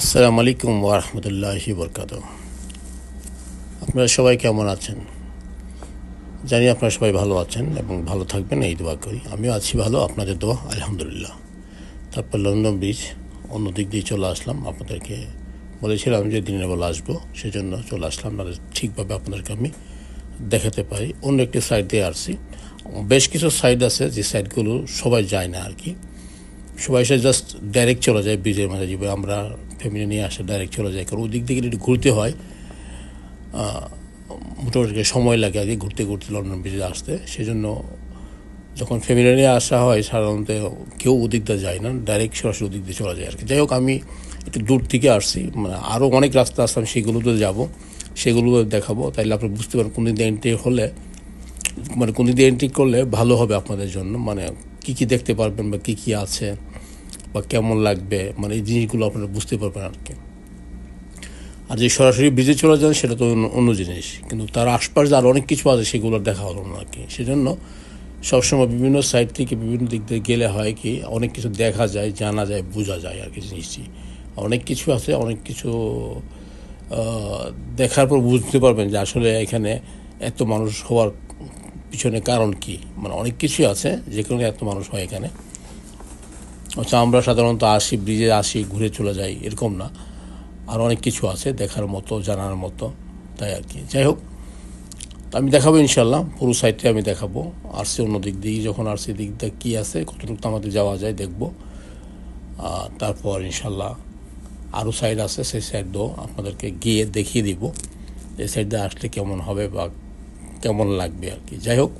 আসসালামু আলাইকুম ওয়া রাহমাতুল্লাহি ওয়া বারাকাতুহু। আপনারা সবাই কেমন আছেন? জানি আপনারা সবাই ভালো আছেন এবং ভালো থাকবেন এই দোয়া করি। আমিও আছি ভালো, আপনাদের দোয়া আলহামদুলিল্লাহ। তারপর লন্ডন ব্রিজ অন্য দিক দিয়ে চলে আসলাম। আপনাদেরকে বলেছিলাম যে দিনের বেলা আসবো, সেজন্য চলে আসলাম, না ঠিকভাবে আপনাদেরকে আমি দেখাতে পারি। অন্য একটি সাইড দিয়ে আসছি। বেশ কিছু সাইড আছে যে সাইডগুলো সবাই যায় না আর কি। সবাই এসে জাস্ট ডাইরেক্ট চলে যায় ব্রিজের মাঝে, যেভাবে আমরা ফ্যামিলি নিয়ে আসে ডাইরেক্ট চলে যায়, কারণ ওই দিক থেকে একটু ঘুরতে হয়, মোটামুটি সময় লাগে আগে ঘুরতে ঘুরতে লন্ডন ব্রিজে আসতে। সেজন্য যখন ফ্যামিলি নিয়ে আসা হয় সাধারণত কেউ ওদিক দিয়ে যায় না, ডাইরেক্ট সরাসরি ওদিক দিয়ে চলে যায় আর কি। যাই হোক, আমি একটু দূর থেকে আসছি, মানে আরও অনেক রাস্তা আসলাম, সেগুলোতে যাব, সেগুলো দেখাবো। তাইলে আপনি বুঝতে পারেন কোন দিক দিয়ে এন্ট্রি হলে, মানে কোন দিক দিয়ে এন্ট্রি করলে ভালো হবে আপনাদের জন্য, মানে কী কী দেখতে পারবেন বা কী কী আছে বা কেমন লাগবে, মানে এই জিনিসগুলো আপনারা বুঝতে পারবেন আর কি। আর যে সরাসরি ব্রিজে চলে যান সেটা তো অন্য জিনিস, কিন্তু তার আশপাশ যে আরও অনেক কিছু আছে সেগুলো দেখা হলো না আর কি। সেজন্য সবসময় বিভিন্ন সাইড থেকে বিভিন্ন দিক দিয়ে গেলে হয় কি, অনেক কিছু দেখা যায়, জানা যায়, বোঝা যায় আর কি। জিনিসটি অনেক কিছু আছে, অনেক কিছু দেখার পর বুঝতে পারবেন যে আসলে এখানে এত মানুষ হওয়ার পিছনে কারণ কি। মানে অনেক কিছুই আছে যে কারণে এত মানুষ হয় এখানে। আচ্ছা, আমরা সাধারণত আসি ব্রিজে, আসি ঘুরে চলে যাই এরকম না, আর অনেক কিছু আছে দেখার মতো, জানার মতো, তাই আর কি। যাই হোক, আমি দেখাবো ইনশাল্লাহ, পুরো সাইডটা আমি দেখাবো। আসছি অন্য দিক দিয়ে, যখন আসছি দিক দিয়ে কী আছে, কতটুকু আমাদের যাওয়া যায় দেখবো। তারপর ইনশাল্লাহ আরও সাইড আছে, সেই সাইডও আপনাদেরকে গিয়ে দেখিয়ে দিব এই সাইড দিয়ে আসলে কেমন হবে বা কেমন লাগবে আর কি। যাই হোক,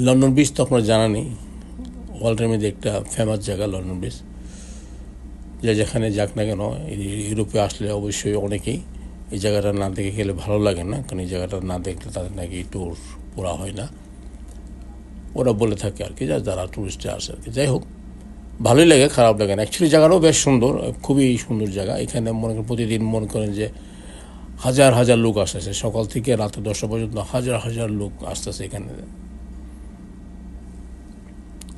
লন্ডন ব্রিজ তো আপনার জানা নেই, ওয়ার্ল্ডের মধ্যে একটা ফেমাস জায়গা লন্ডন ব্রিজ। যে যেখানে যাক না কেন, ইউরোপে আসলে অবশ্যই অনেকেই এই জায়গাটা না দেখে গেলে ভালো লাগে না, কারণ এই জায়গাটা না দেখলে তাদের নাকি ট্যুর পুরা হয় না, ওরা বলে থাকে আর কি, যারা ট্যুরিস্টে আসে আর কি। যাই হোক, ভালোই লাগে, খারাপ লাগে না। অ্যাকচুয়ালি জায়গাটাও বেশ সুন্দর, খুবই সুন্দর জায়গা। এখানে মনে করেন প্রতিদিন মনে করেন যে হাজার হাজার লোক আসতেছে, সকাল থেকে রাতে 10টা পর্যন্ত হাজার হাজার লোক আসতেছে এখানে।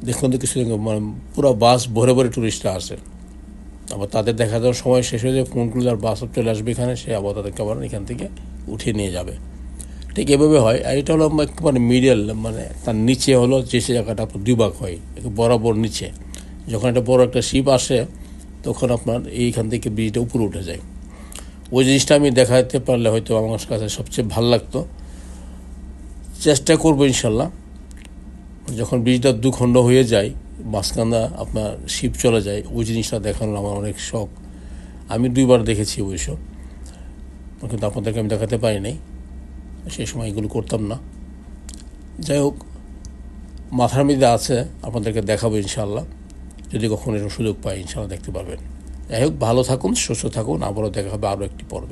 দেখুন তো কিছু মানে পুরো বাস ভরে ভরে ট্যুরিস্টরা আসে। আবার তাদের দেখা যাওয়ার সময় শেষ হয়ে যায়, ফোন করলে আর বাস চলে আসবে এখানে, সে আবার তাদেরকে আবার এখান থেকে উঠিয়ে নিয়ে যাবে। ঠিক এভাবে হয়। আর এটা হলো একেবারে মিডিয়াল, মানে তার নিচে হলো যে জায়গাটা আপনার দুই ভাগ হয়, বরাবর নিচে যখন একটা বড় একটা শিপ আসে তখন আপনার এইখান থেকে ব্রিজটা উপরে উঠে যায়। ওই জিনিসটা আমি দেখাতে পারলে হয়তো আমার কাছে সবচেয়ে ভালো লাগতো। চেষ্টা করবো ইনশাল্লাহ, যখন ব্রিজটা দুখণ্ড হয়ে যায়, মাঝখানা আপনার শিপ চলে যায়, ওই জিনিসটা দেখানোর আমার অনেক শখ। আমি 2বার দেখেছি অবশ্য, কিন্তু আপনাদেরকে আমি দেখাতে পারি নাই, সেই সময় এগুলো করতাম না। যাই হোক, মাথার মধ্যে আছে, আপনাদেরকে দেখাবো ইনশাল্লাহ, যদি কখনো এরকম সুযোগ পাই ইনশাল্লাহ দেখতে পারবেন। যাই হোক, ভালো থাকুন, সুস্থ থাকুন, আবারও দেখা হবে আরও একটি পর্বে।